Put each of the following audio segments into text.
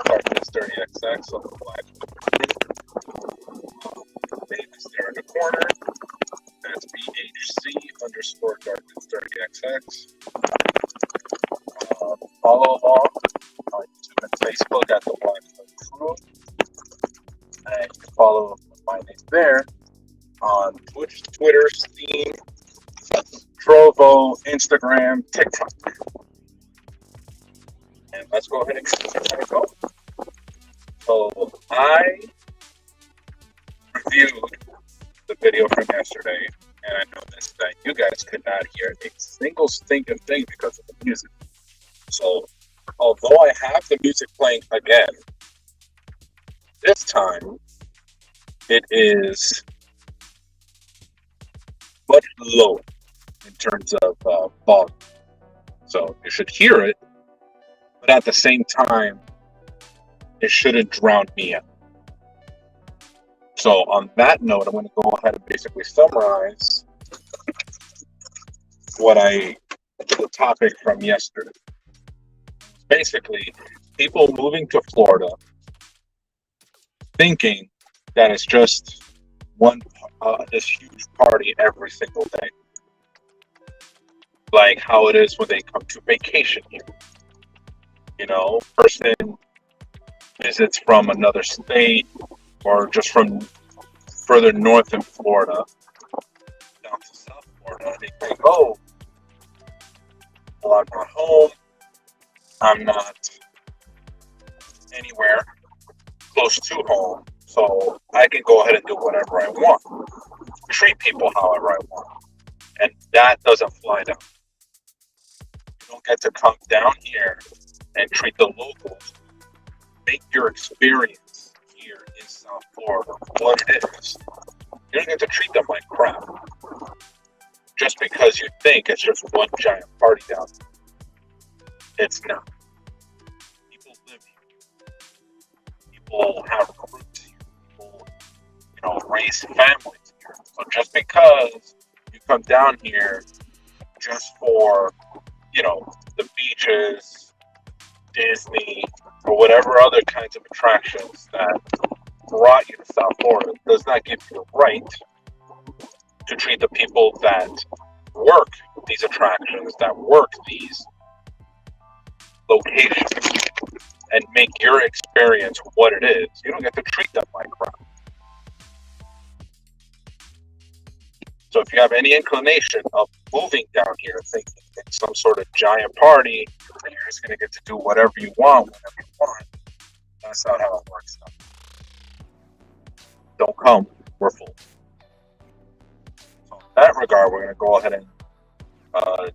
Darkness 30XX on the Black Babies there in the corner. That's BHC underscore Darkness 30XX. Follow along on YouTube and Facebook at the Black Crew. And you can follow my name there on Twitch, Twitter, Steam, Trovo, Instagram, TikTok. And let's go ahead and go. So I reviewed the video from yesterday, and I noticed that you guys could not hear a single stinking thing because of the music. So although I have the music playing again, this time it is much lower in terms of volume. So you should hear it, but at the same time, it shouldn't drown me out. So on that note, I'm going to go ahead and basically summarize the topic from yesterday. Basically, people moving to Florida thinking that it's just this huge party every single day. Like how it is when they come to vacation here. You know, person visits from another state or just from further north in Florida down to South Florida. They think, oh, well, I'm not home. I'm not anywhere close to home. So I can go ahead and do whatever I want. Treat people however I want. And that doesn't fly down. You don't get to come down here and treat the locals. Make your experience here in South Florida what it is. You don't get to treat them like crap. Just because you think it's just one giant party down there. It's not. People live here. People have roots here. People, raise families here. So just because you come down here just for, the beaches, Disney, or whatever other kinds of attractions that brought you to South Florida does not give you the right to treat the people that work these attractions, that work these locations, and make your experience what it is. You don't get to treat them like crap. So if you have any inclination of moving down here thinking it's some sort of giant party and you're just going to get to do whatever you want, whenever you want, that's not how it works. Don't come. We're full. So in that regard, we're going to go ahead and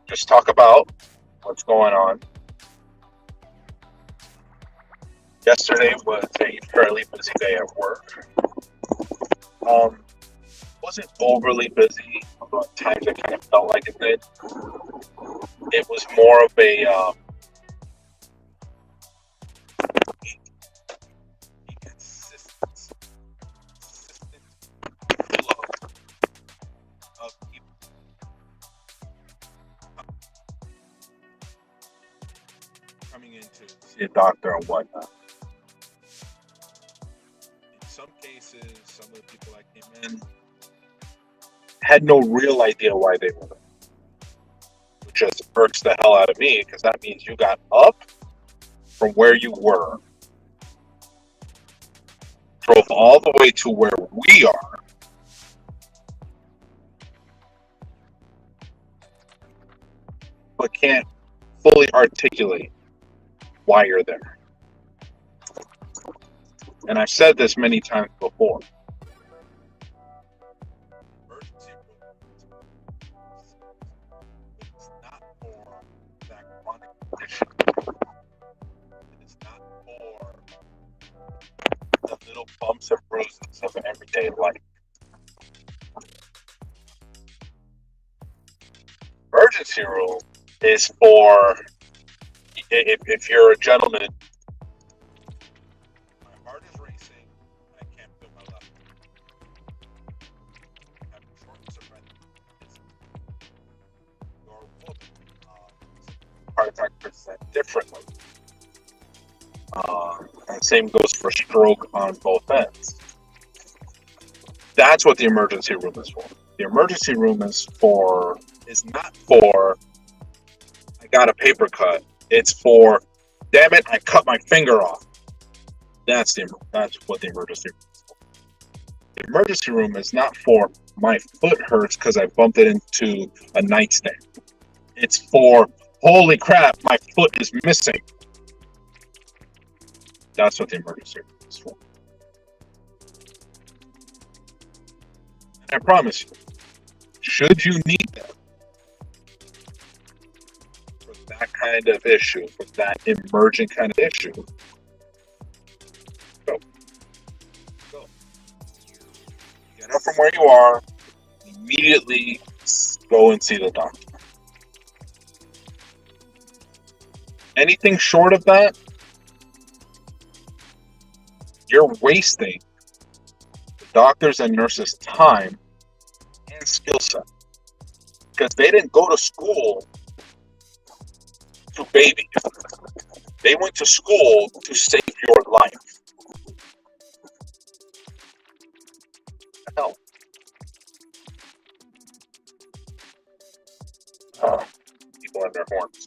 just talk about what's going on. Yesterday was a fairly busy day at work. Wasn't overly busy, but at times it kind of felt like it did. It was more of a consistent flow of people coming in to see a doctor and whatnot. In some cases, some of the people that came in had no real idea why they were there. Which just irks the hell out of me because that means you got up from where you were, drove all the way to where we are, but can't fully articulate why you're there. And I've said this many times before. Emergency room is not for that chronic condition. It is not for the little bumps and bruises of an everyday life. Emergency room is for if you're a gentleman. My heart is racing and I can't feel my left. I'm having shortness of breath. Your woman, heart attack present differently. And same goes for stroke on both ends. That's what the emergency room is for. The emergency room is not for I got a paper cut. It's for damn it, I cut my finger off. That's what the emergency room is for. The emergency room is not for my foot hurts because I bumped it into a nightstand. It's for holy crap, my foot is missing. That's what the emergency room is for. And I promise you, should you need them for that kind of issue, for that emergent kind of issue, go. Get up from where you are, immediately go and see the doctor. Anything short of that, you're wasting the doctors and nurses' time and skill set. Because they didn't go to school to baby you. They went to school to save your life. Hell. People in their horns.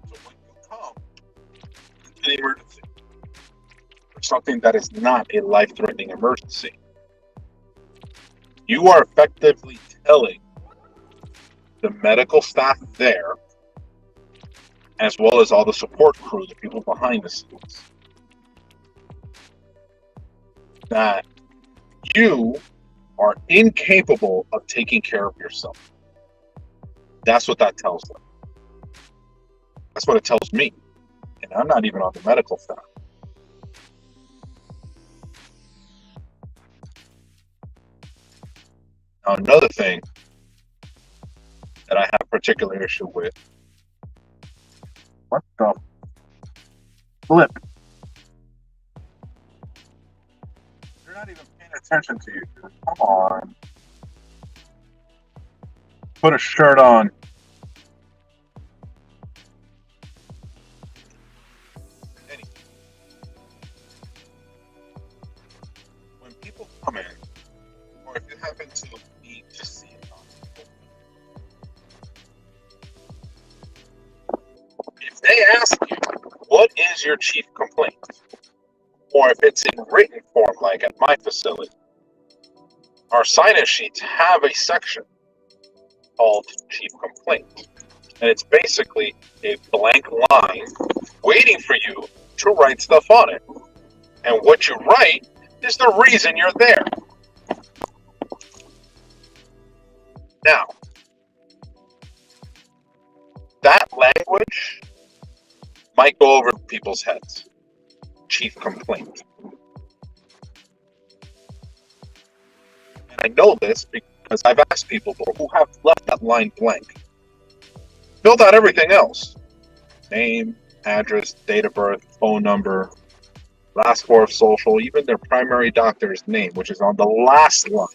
So when you come to the emergency for something that is not a life-threatening emergency, you are effectively telling the medical staff there, as well as all the support crew, the people behind the scenes, that you are incapable of taking care of yourself. That's what that tells them. That's what it tells me. And I'm not even on the medical staff. Now, another thing that I have particular issue with. What the flip? They're not even paying attention to you, dude. Come on. Put a shirt on. Anyway, when people come in, or if you happen to need to see a doctor, if they ask you, what is your chief complaint? Or if it's in written form, like at my facility, our sign-in sheets have a section called chief complaint. And it's basically a blank line waiting for you to write stuff on it. And what you write is the reason you're there. Now, that language might go over people's heads. Chief complaint. And I know this because I've asked people who have left that line blank. Filled out everything else. Name, address, date of birth, phone number, last four of social, even their primary doctor's name, which is on the last line,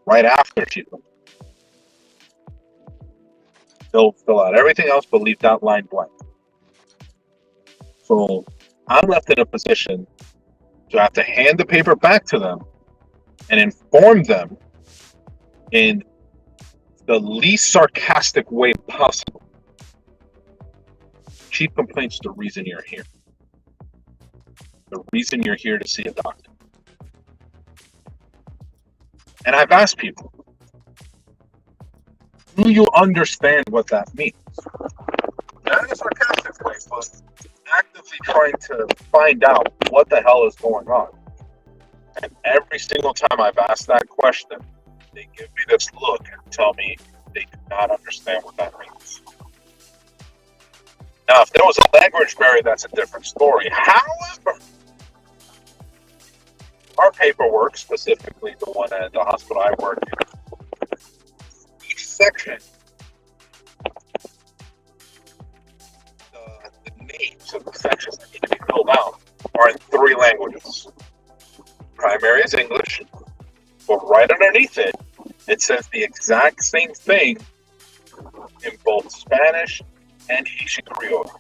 right after chief complaint. They'll fill out everything else but leave that line blank. So I'm left in a position to have to hand the paper back to them and inform them in the least sarcastic way possible. Chief complaint's the reason you're here. The reason you're here to see a doctor. And I've asked people, do you understand what that means? Not in a sarcastic way, but actively trying to find out what the hell is going on. And every single time I've asked that question, they give me this look and tell me they do not understand what that means. Now, if there was a language barrier, that's a different story. However, our paperwork, specifically the one at the hospital I work in, each section, the names of the sections that need to be filled out are in 3 languages. Primary is English, but right underneath it, it says the exact same thing in both Spanish and Haitian Creole.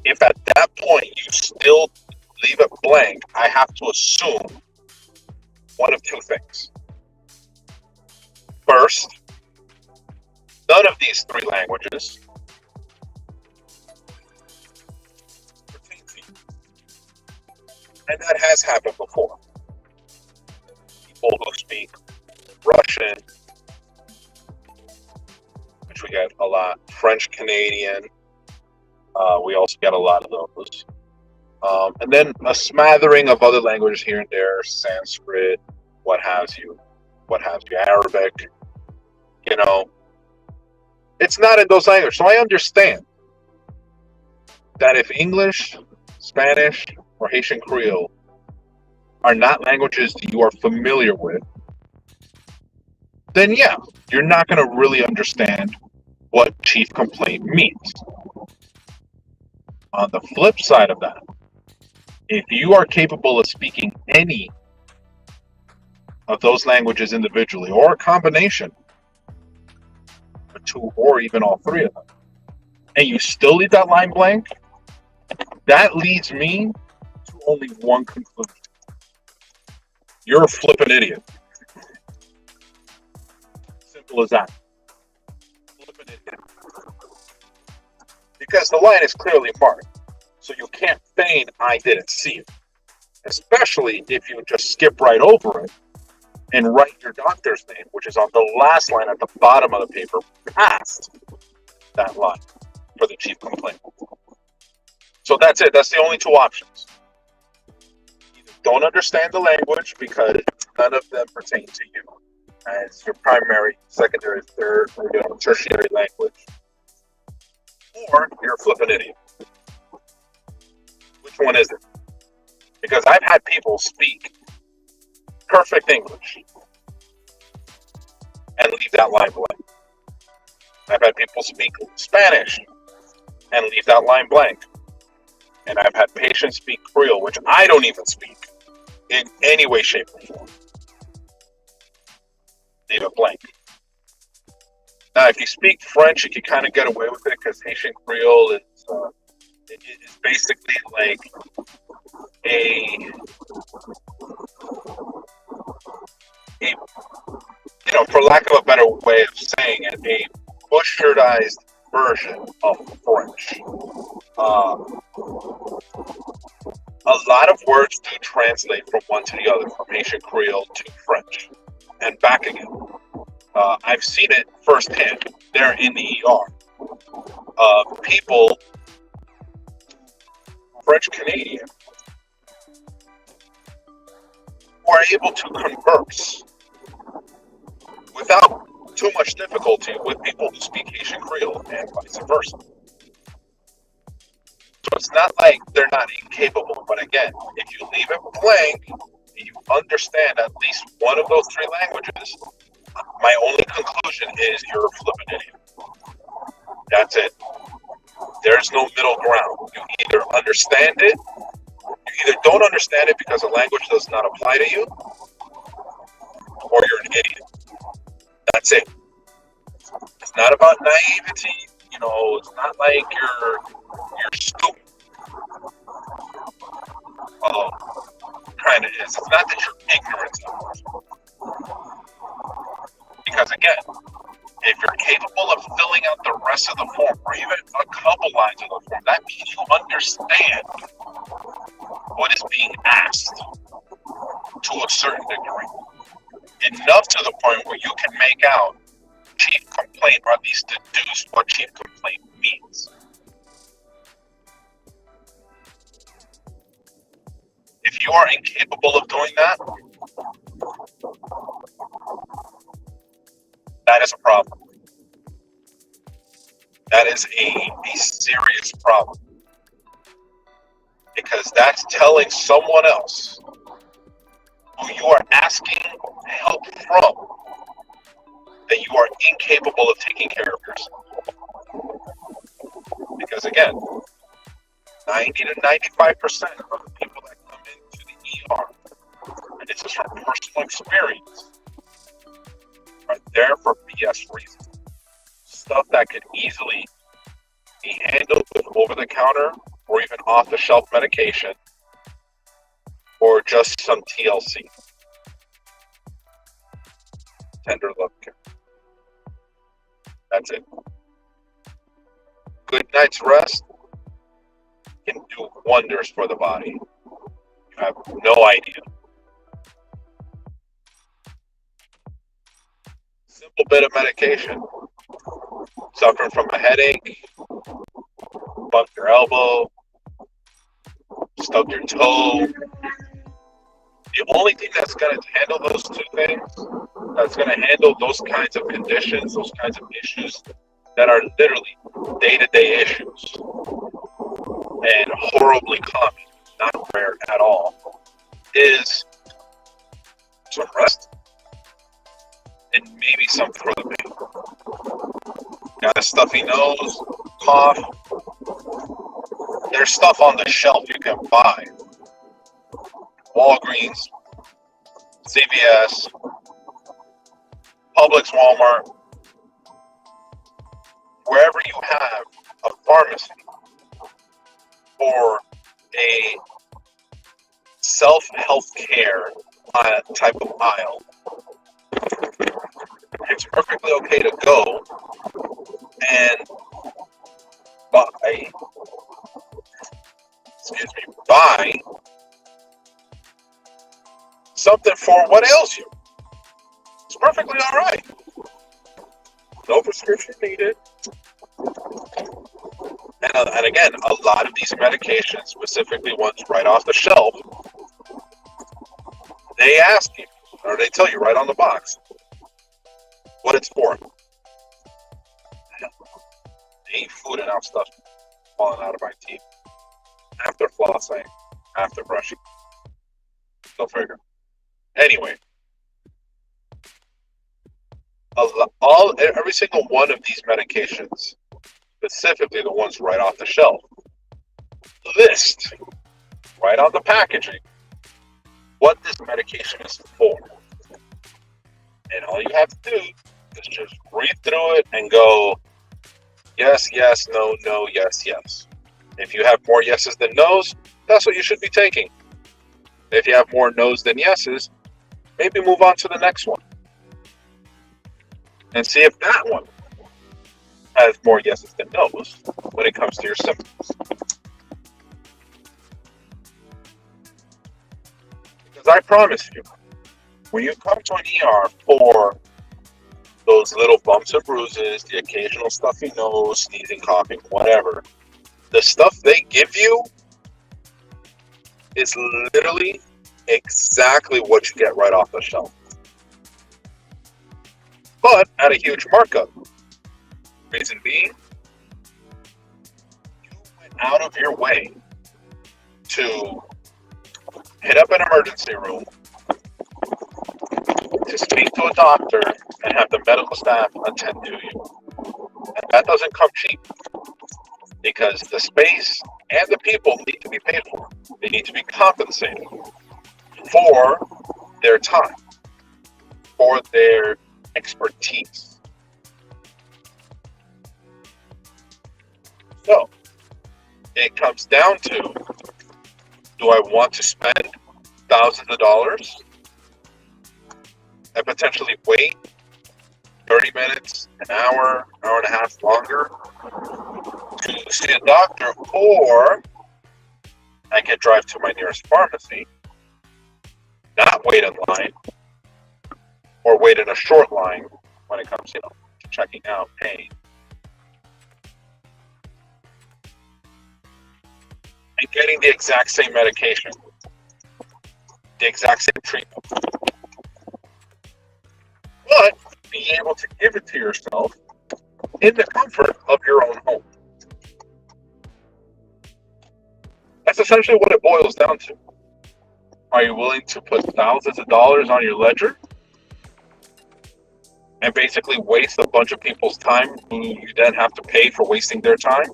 If at that point you still leave it blank, I have to assume one of two things. First, none of these three languages pertain to you. And that has happened before. People who speak Russian, which we get a lot, French Canadian, we also get a lot of those. And then a smattering of other languages here and there, Sanskrit, what have you, Arabic, you know. It's not in those languages. So I understand that if English, Spanish, or Haitian Creole are not languages that you are familiar with, then yeah, you're not going to really understand what chief complaint means. On the flip side of that, if you are capable of speaking any of those languages individually, or a combination of two, or even all three of them, and you still leave that line blank, that leads me to only one conclusion. You're a flippin' idiot. Simple as that. Flippin' idiot. Because the line is clearly marked. So you can't feign I didn't see it. Especially if you just skip right over it and write your doctor's name, which is on the last line at the bottom of the paper, past that line for the chief complaint. So that's it. That's the only two options. Either don't understand the language because none of them pertain to you as your primary, secondary, third, or tertiary language, or you're a flippin' idiot. Which one is it? Because I've had people speak perfect English and leave that line blank. I've had people speak Spanish and leave that line blank. And I've had patients speak Creole, which I don't even speak in any way, shape, or form. Leave it blank. Now, if you speak French, you can kind of get away with it because Haitian Creole is basically like for lack of a better way of saying it, a bastardized version of French. A lot of words do translate from one to the other, from Haitian Creole to French, and back again. I've seen it firsthand. They're in the ER. People, French Canadian, who are able to converse without too much difficulty with people who speak Haitian Creole and vice versa. So it's not like they're not incapable, but again, if you leave it blank and you understand at least one of those three languages, my only conclusion is you're a flippin' idiot. That's it. There's no middle ground. You either understand it, you either don't understand it because the language does not apply to you, or you're an idiot. That's it. It's not about naivety. It's not like you're stupid. Although, kind of is. It's not that you're ignorant of it. Because again, if you're capable of filling out the rest of the form, or even a couple lines of the form, that means you understand what is being asked to a certain degree. Enough to the point where you can make out chief complaint, or at least deduce what chief complaint means. If you are incapable of doing that, that is a problem. That is a serious problem. Because that's telling someone else who you are asking help from that you are incapable of taking care of yourself. Because again, 90 to 95% of the people that come into the ER, and this is from personal experience, are there for BS reasons. Stuff that could easily be handled with over-the-counter or even off-the-shelf medication or just some TLC. Tender love care. That's it. Good night's rest can do wonders for the body. You have no idea. Simple bit of medication. Suffering from a headache, bump your elbow, stub your toe. The only thing that's going to handle those two things, that's going to handle those kinds of conditions, those kinds of issues that are literally day-to-day issues and horribly common, not rare at all, is some rest and maybe some throat pain. Got a stuffy nose, cough. There's stuff on the shelf you can buy. Walgreens, CVS, Publix, Walmart, wherever you have a pharmacy or a self-health care type of aisle, it's perfectly okay to go and buy something for what ails you. It's perfectly all right. No prescription needed. And again, a lot of these medications, specifically ones right off the shelf, they ask you, or they tell you right on the box, what it's for. I eat food and now stuff falling out of my teeth. After flossing, after brushing. Go figure. Anyway, every single one of these medications, specifically the ones right off the shelf, list right on the packaging what this medication is for. And all you have to do is just read through it and go, yes, yes, no, no, yes, yes. If you have more yeses than nos, that's what you should be taking. If you have more nos than yeses, maybe move on to the next one. And see if that one has more yeses than nos when it comes to your symptoms. Because I promise you, when you come to an ER for those little bumps and bruises, the occasional stuffy nose, sneezing, coughing, whatever, the stuff they give you is literally exactly what you get right off the shelf. But at a huge markup. Reason being, you went out of your way to hit up an emergency room, to speak to a doctor, and have the medical staff attend to you. And that doesn't come cheap, because the space and the people need to be paid for. They need to be compensated for their time, for their expertise. So, it comes down to, do I want to spend thousands of dollars and potentially wait 30 minutes, an hour, hour and a half longer to see a doctor, or I can drive to my nearest pharmacy, not wait in line, or wait in a short line when it comes, to checking out pain, and getting the exact same medication, the exact same treatment, but being able to give it to yourself in the comfort of your own home. That's essentially what it boils down to. Are you willing to put thousands of dollars on your ledger and basically waste a bunch of people's time who you then have to pay for wasting their time?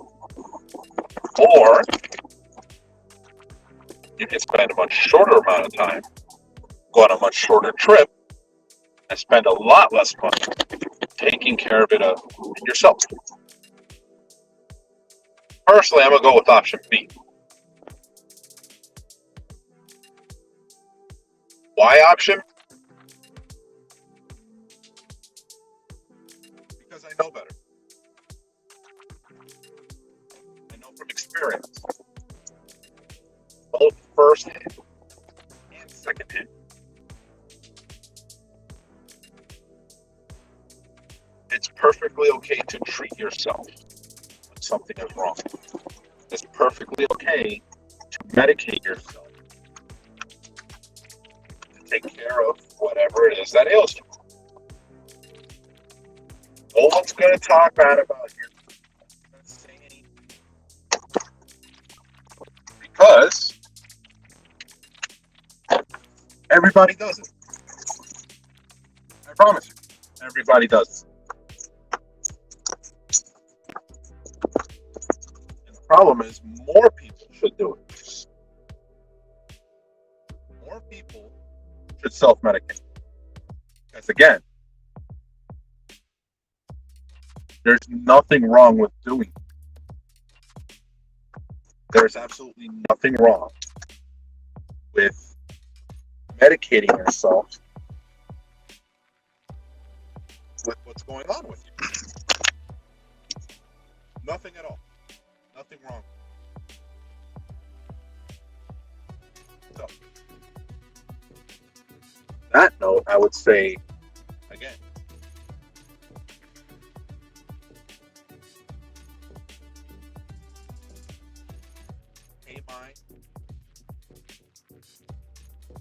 Or you can spend a much shorter amount of time, go on a much shorter trip, and spend a lot less money taking care of it yourself. Personally, I'm going to go with option B. Why option? Because I know better. I know from experience, both first-hand and second-hand. It's perfectly okay to treat yourself when something is wrong. It's perfectly okay to medicate yourself, to take care of whatever it is that ails you. No one's going to talk bad about you. Because everybody does it. I promise you. Everybody does it. And the problem is more people should do it. More people should self-medicate. Because again, there's nothing wrong with doing it. There's absolutely nothing wrong with medicating yourself with what's going on with you. Nothing at all. Nothing wrong. So, that note, I would say, again, pay mind to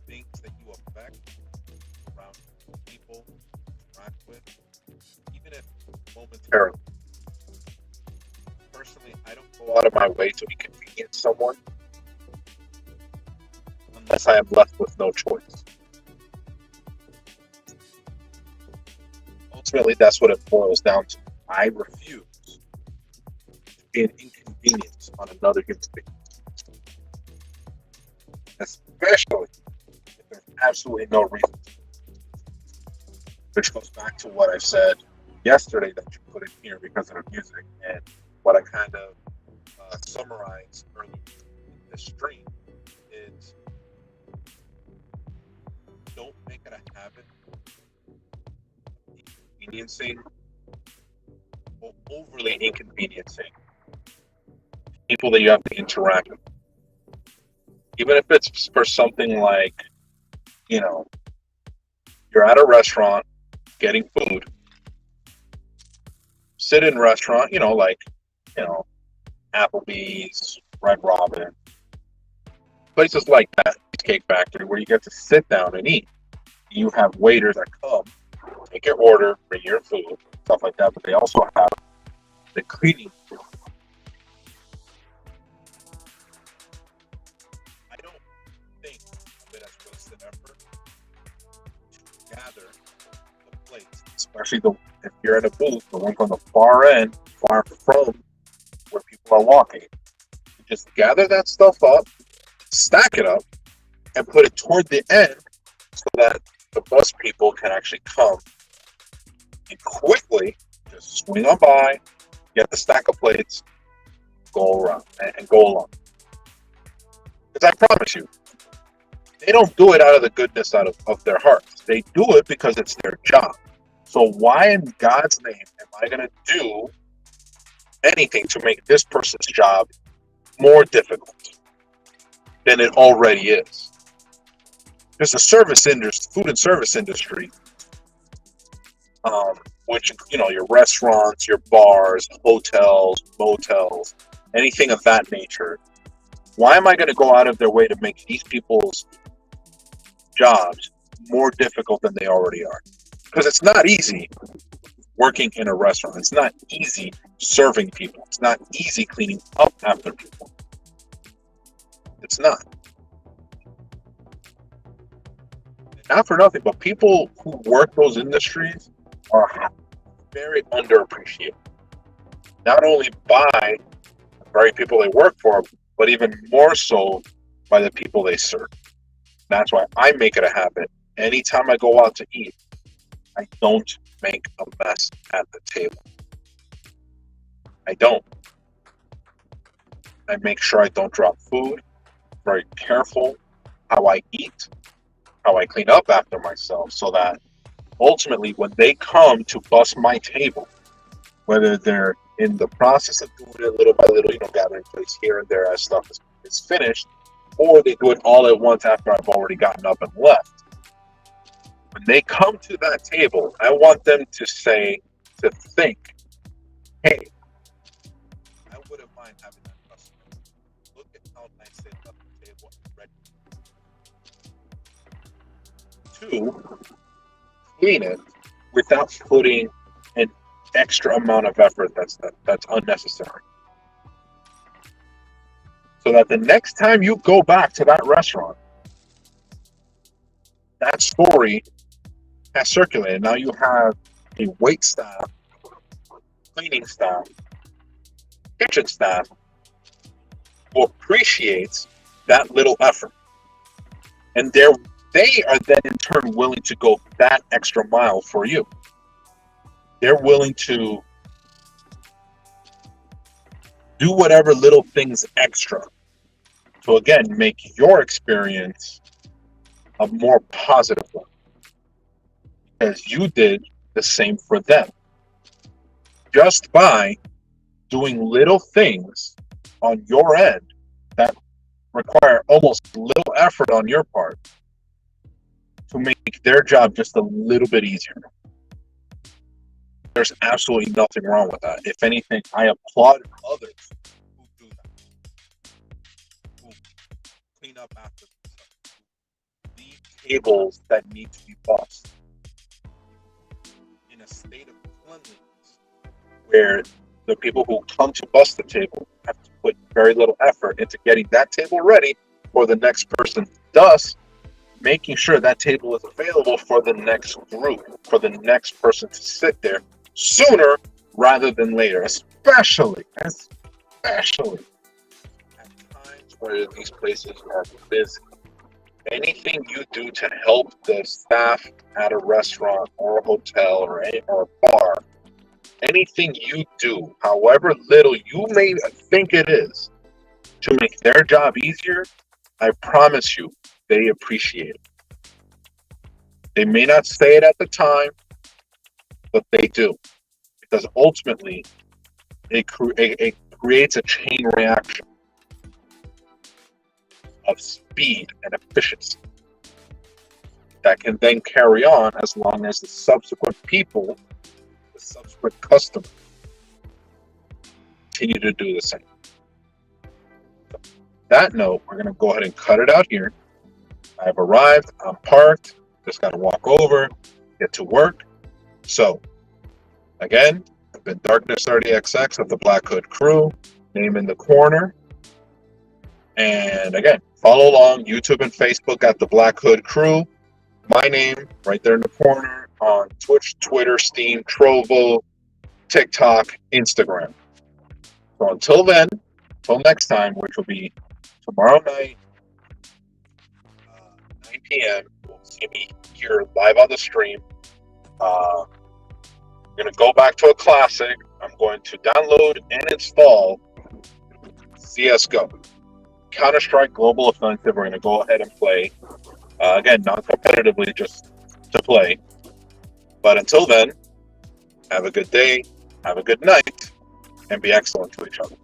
things that you affect around people, interact with, even if momentarily. Personally, I don't go out of my way to inconvenience someone unless I am left with no choice. Ultimately, that's what it boils down to. I refuse to be an inconvenience on another human being. Especially if there's absolutely no reason to. Which goes back to what I said yesterday that you put in here because of the music, and what I kind of summarized earlier in this stream is don't make it a habit of inconveniencing or overly inconveniencing people that you have to interact with. Even if it's for something like, you're at a restaurant getting food, sit in restaurant, Applebee's, Red Robin, places like that, Cheesecake Factory, where you get to sit down and eat. You have waiters that come, take your order, bring your food, stuff like that, but they also have the cleaning. I don't think of it as wasted effort to gather the plates, especially if you're in a booth, the one from the far end, far from where people are walking. You just gather that stuff up, stack it up, and put it toward the end so that the bus people can actually come and quickly just swing on by, get the stack of plates, go around and go along. Because I promise you, they don't do it out of the goodness of their hearts. They do it because it's their job. So why in God's name am I going to do anything to make this person's job more difficult than it already is? There's a service industry, food and service industry, which, your restaurants, your bars, hotels, motels, anything of that nature. Why am I going to go out of their way to make these people's jobs more difficult than they already are? Because it's not easy working in a restaurant. It's not easy serving people. It's not easy cleaning up after people. It's not. Not for nothing, but people who work those industries are very underappreciated. Not only by the very people they work for, but even more so by the people they serve. That's why I make it a habit. Anytime I go out to eat, I don't make a mess at the table. I don't. I make sure I don't drop food. Very careful how I eat, how I clean up after myself, so that ultimately when they come to bust my table, whether they're in the process of doing it little by little, gathering plates here and there as stuff is finished, or they do it all at once after I've already gotten up and left. When they come to that table, I want them to think, hey, I wouldn't mind having that customer. Look at how nice they left the table and ready. 2, clean it without putting an extra amount of effort that's unnecessary. So that the next time you go back to that restaurant, that story has circulated. Now you have a wait staff, cleaning staff, kitchen staff who appreciates that little effort. And they are then in turn willing to go that extra mile for you. They're willing to do whatever little things extra to, again, make your experience a more positive one. Because you did the same for them. Just by doing little things on your end that require almost little effort on your part to make their job just a little bit easier. There's absolutely nothing wrong with that. If anything, I applaud others who do that. Who clean up after themselves. Leave tables that need to be bussed in a state of cleanliness where the people who come to bust the table have to put very little effort into getting that table ready for the next person, thus making sure that table is available for the next group, for the next person to sit there sooner rather than later, especially at times where these places are busy. Anything you do to help the staff at a restaurant or a hotel or a bar, anything you do, however little you may think it is, to make their job easier, I promise you, they appreciate it. They may not say it at the time, but they do. Because ultimately, it creates a chain reaction of speed and efficiency that can then carry on as long as the subsequent people, the subsequent customers, continue to do the same. So, that note, we're going to go ahead and cut it out here. I've arrived, I'm parked, just got to walk over, get to work. So, again, I've been Darkness 30XX of the Black Hood Crew, name in the corner. And again, follow along YouTube and Facebook at the Black Hood Crew. My name right there in the corner on Twitch, Twitter, Steam, Trovo, TikTok, Instagram. So until then, until next time, which will be tomorrow night, 9 p.m., you'll see me here live on the stream. I'm going to go back to a classic. I'm going to download and install CSGO. Counter-Strike Global Offensive. We're going to go ahead and play. Again, not competitively, just to play. But until then, have a good day, have a good night, and be excellent to each other.